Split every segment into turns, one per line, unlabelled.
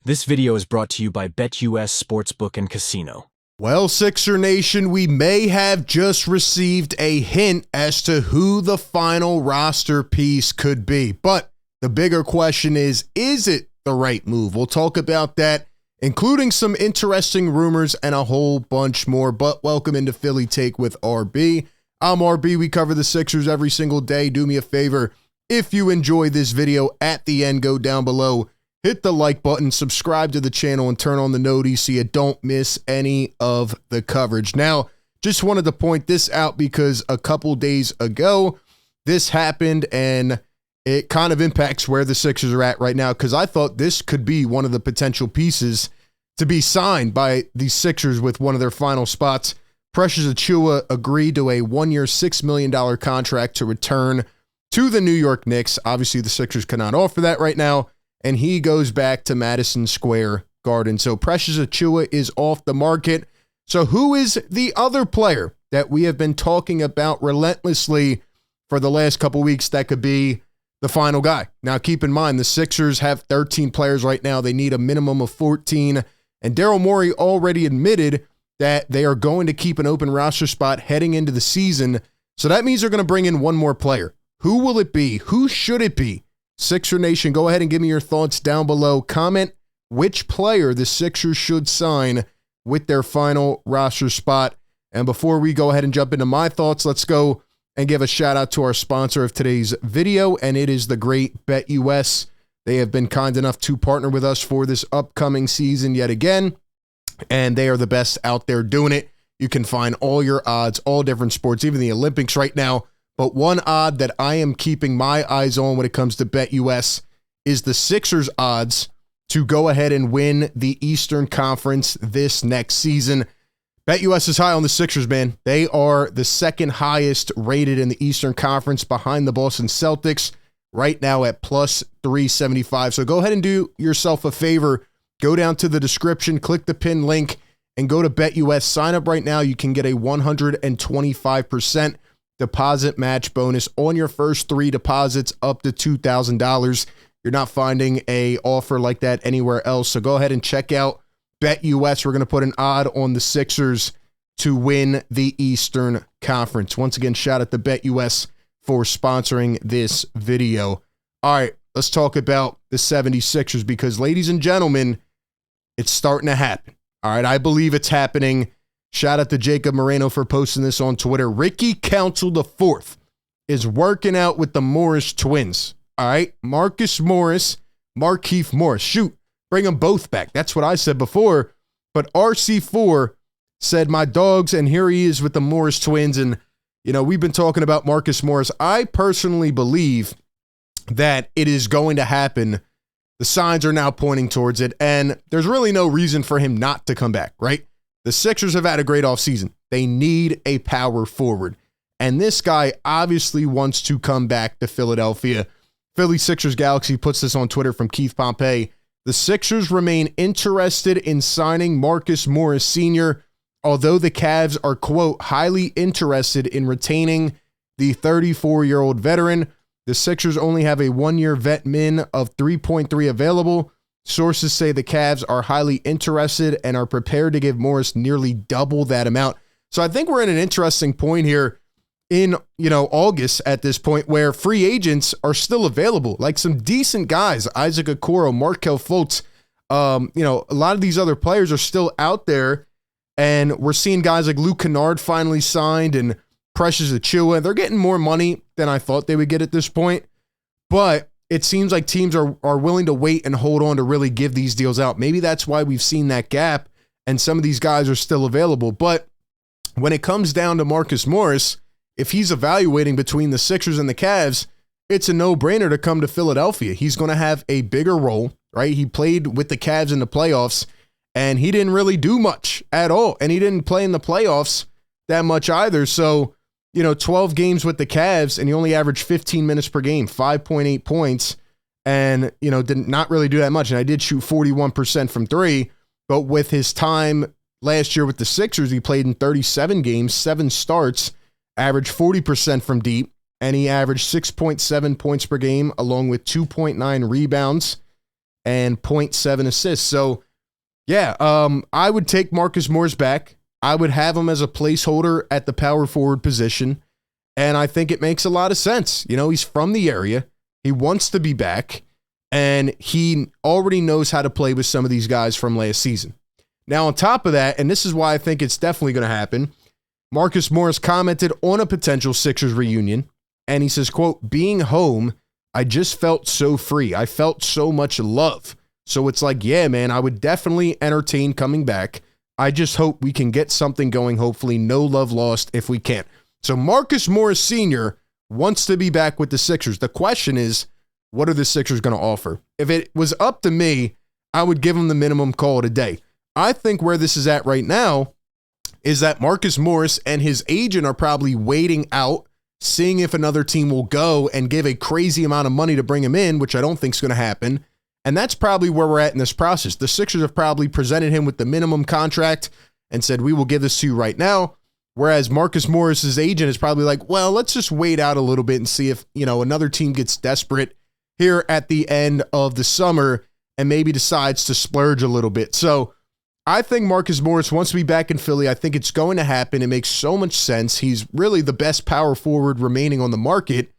This video is brought to you by BetUS Sportsbook and Casino.
Well, Sixer Nation, we may have just received a hint as to who the final roster piece could be. But the bigger question is it the right move? We'll talk about that, including some interesting rumors and a whole bunch more. But welcome into Philly Take with RB. I'm RB. We cover the Sixers every single day. Do me a favor. If you enjoy this video, at the end, go down below, hit the like button, subscribe to the channel, and turn on the noties so you don't miss any of the coverage. Now, just wanted to point this out because a couple days ago, this happened, and it kind of impacts where the Sixers are at right now because I thought this could be one of the potential pieces to be signed by the Sixers with one of their final spots. Precious Achiuwa agreed to a one-year, $6 million contract to return to the New York Knicks. Obviously, the Sixers cannot offer that right now, and he goes back to Madison Square Garden. So Precious Achiuwa is off the market. So who is the other player that we have been talking about relentlessly for the last couple weeks that could be the final guy? Now, keep in mind, the Sixers have 13 players right now. They need a minimum of 14. And Daryl Morey already admitted that they are going to keep an open roster spot heading into the season. So that means they're going to bring in one more player. Who will it be? Who should it be? Sixer Nation, go ahead and give me your thoughts down below. Comment which player the Sixers should sign with their final roster spot. And before we go ahead and jump into my thoughts, let's go and give a shout out to our sponsor of today's video, and it is the great BetUS. They have been kind enough to partner with us for this upcoming season yet again, and they are the best out there doing it. You can find all your odds, all different sports, even the Olympics right now. But one odd that I am keeping my eyes on when it comes to BetUS is the Sixers odds to go ahead and win the Eastern Conference this next season. BetUS is high on the Sixers, man. They are the second highest rated in the Eastern Conference behind the Boston Celtics right now at plus 375. So go ahead and do yourself a favor. Go down to the description, click the pin link, and go to BetUS. Sign up right now. You can get a 125% deposit match bonus on your first 3 deposits up to $2,000. You're not finding a offer like that anywhere else. So go ahead and check out BetUS. We're going to put an odd on the Sixers to win the Eastern Conference. Once again, shout out to BetUS for sponsoring this video. All right, let's talk about the 76ers because, ladies and gentlemen, it's starting to happen. All right, I believe it's happening. Shout out to Jacob Moreno for posting this on Twitter. Ricky Council IV is working out with the Morris twins. All right, Marcus Morris, Markieff Morris. Shoot, bring them both back. That's what I said before. But RC4 said, my dogs, and here he is with the Morris twins. And, you know, we've been talking about Marcus Morris. I personally believe that it is going to happen. The signs are now pointing towards it, and there's really no reason for him not to come back, right? The Sixers have had a great offseason. They need a power forward. And this guy obviously wants to come back to Philadelphia. Philly Sixers Galaxy puts this on Twitter from Keith Pompey. The Sixers remain interested in signing Marcus Morris Sr., although the Cavs are, quote, highly interested in retaining the 34-year-old veteran. The Sixers only have a one-year vet min of 3.3 available. Sources say the Cavs are highly interested and are prepared to give Morris nearly double that amount. So I think we're in an interesting point here in, August at this point where free agents are still available, like some decent guys, Isaac Okoro, Markelle Fultz. A lot of these other players are still out there, and we're seeing guys like Luke Kennard finally signed and Precious Achiuwa. They're getting more money than I thought they would get at this point, but it seems like teams are willing to wait and hold on to really give these deals out. Maybe that's why we've seen that gap and some of these guys are still available. But when it comes down to Marcus Morris, if he's evaluating between the Sixers and the Cavs, it's a no-brainer to come to Philadelphia. He's going to have a bigger role, right? He played with the Cavs in the playoffs, and he didn't really do much at all. And he didn't play in the playoffs that much either. So, 12 games with the Cavs, and he only averaged 15 minutes per game, 5.8 points, and, did not really do that much. And I did shoot 41% from 3, but with his time last year with the Sixers, he played in 37 games, 7 starts, averaged 40% from deep, and he averaged 6.7 points per game, along with 2.9 rebounds and 0.7 assists. So, yeah, I would take Marcus Morris back. I would have him as a placeholder at the power forward position. And I think it makes a lot of sense. You know, he's from the area. He wants to be back. And he already knows how to play with some of these guys from last season. Now, on top of that, and this is why I think it's definitely going to happen, Marcus Morris commented on a potential Sixers reunion. And he says, quote, being home, I just felt so free. I felt so much love. So it's like, yeah, man, I would definitely entertain coming back. I just hope we can get something going. Hopefully no love lost if we can't. So Marcus Morris Sr. wants to be back with the Sixers. The question is, what are the Sixers going to offer? If it was up to me, I would give him the minimum call today. I think where this is at right now is that Marcus Morris and his agent are probably waiting out, seeing if another team will go and give a crazy amount of money to bring him in, which I don't think is going to happen. And that's probably where we're at in this process. The Sixers have probably presented him with the minimum contract and said, we will give this to you right now. Whereas Marcus Morris's agent is probably like, well, let's just wait out a little bit and see if, another team gets desperate here at the end of the summer and maybe decides to splurge a little bit. So I think Marcus Morris wants to be back in Philly. I think it's going to happen. It makes so much sense. He's really the best power forward remaining on the market.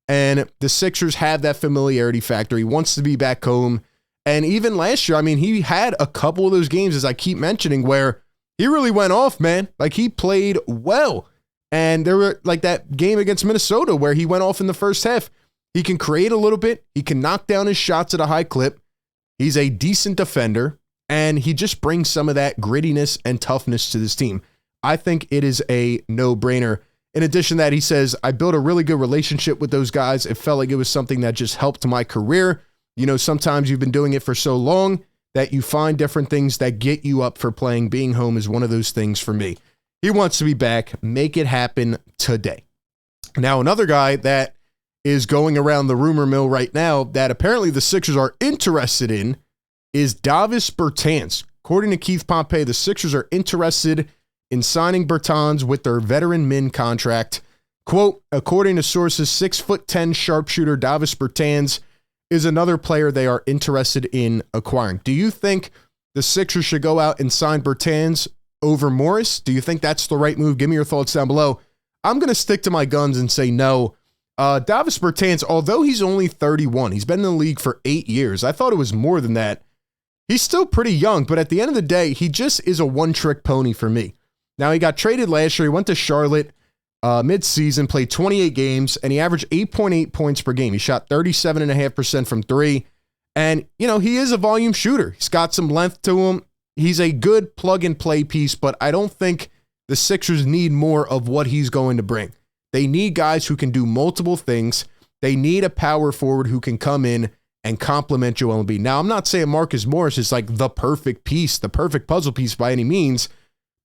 And the Sixers have that familiarity factor. He wants to be back home. And even last year, he had a couple of those games, as I keep mentioning, where he really went off, man. Like, he played well. And there were like that game against Minnesota where he went off in the first half. He can create a little bit. He can knock down his shots at a high clip. He's a decent defender. And he just brings some of that grittiness and toughness to this team. I think it is a no-brainer. In addition to that, he says, I built a really good relationship with those guys. It felt like it was something that just helped my career. Sometimes you've been doing it for so long that you find different things that get you up for playing. Being home is one of those things for me. He wants to be back. Make it happen today. Now, another guy that is going around the rumor mill right now that apparently the Sixers are interested in is Davis Bertans. According to Keith Pompey, the Sixers are interested in signing Bertans with their veteran min contract. Quote, according to sources, 6'10" sharpshooter Davis Bertans is another player they are interested in acquiring. Do you think the Sixers should go out and sign Bertans over Morris? Do you think that's the right move? Give me your thoughts down below. I'm going to stick to my guns and say no. Davis Bertans, although he's only 31, he's been in the league for 8 years. I thought it was more than that. He's still pretty young, but at the end of the day, he just is a one-trick pony for me. Now, he got traded last year. He went to Charlotte mid-season, played 28 games, and he averaged 8.8 points per game. He shot 37.5% from three. And, he is a volume shooter. He's got some length to him. He's a good plug-and-play piece, but I don't think the Sixers need more of what he's going to bring. They need guys who can do multiple things. They need a power forward who can come in and complement Joel Embiid. Now, I'm not saying Marcus Morris is like the perfect piece, the perfect puzzle piece by any means,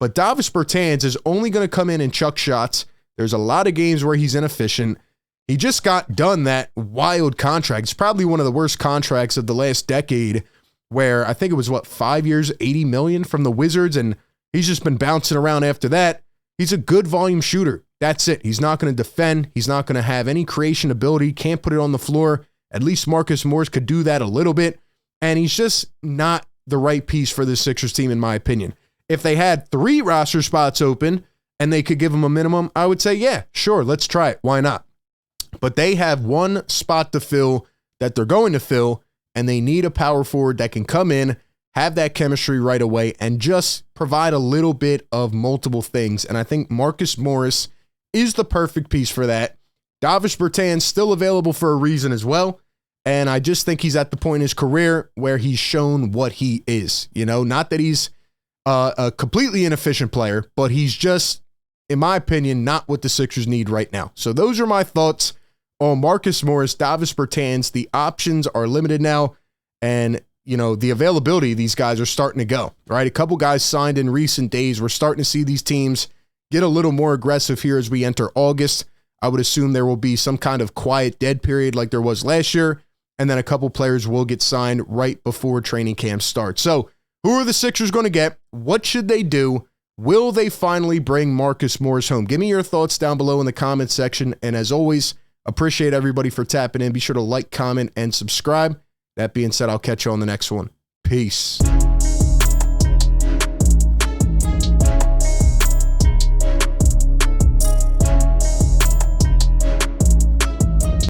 but Davis Bertans is only going to come in and chuck shots. There's a lot of games where he's inefficient. He just got done that wild contract. It's probably one of the worst contracts of the last decade, where I think it was, 5 years, $80 million from the Wizards, and he's just been bouncing around after that. He's a good volume shooter. That's it. He's not going to defend. He's not going to have any creation ability. Can't put it on the floor. At least Marcus Morris could do that a little bit. And he's just not the right piece for the Sixers team, in my opinion. If they had 3 roster spots open and they could give him a minimum, I would say, yeah, sure, let's try it. Why not? But they have 1 spot to fill that they're going to fill, and they need a power forward that can come in, have that chemistry right away, and just provide a little bit of multiple things. And I think Marcus Morris is the perfect piece for that. Davis Bertans still available for a reason as well. And I just think he's at the point in his career where he's shown what he is. Not that he's a completely inefficient player, but he's just, in my opinion, not what the Sixers need right now. So those are my thoughts on Marcus Morris, Davis Bertans. The options are limited now. And, the availability of these guys are starting to go, right? A couple guys signed in recent days. We're starting to see these teams get a little more aggressive here as we enter August. I would assume there will be some kind of quiet dead period like there was last year. And then a couple players will get signed right before training camp starts. So who are the Sixers going to get? What should they do? Will they finally bring Marcus Morris home? Give me your thoughts down below in the comment section. And as always, appreciate everybody for tapping in. Be sure to like, comment, and subscribe. That being said, I'll catch you on the next one. Peace.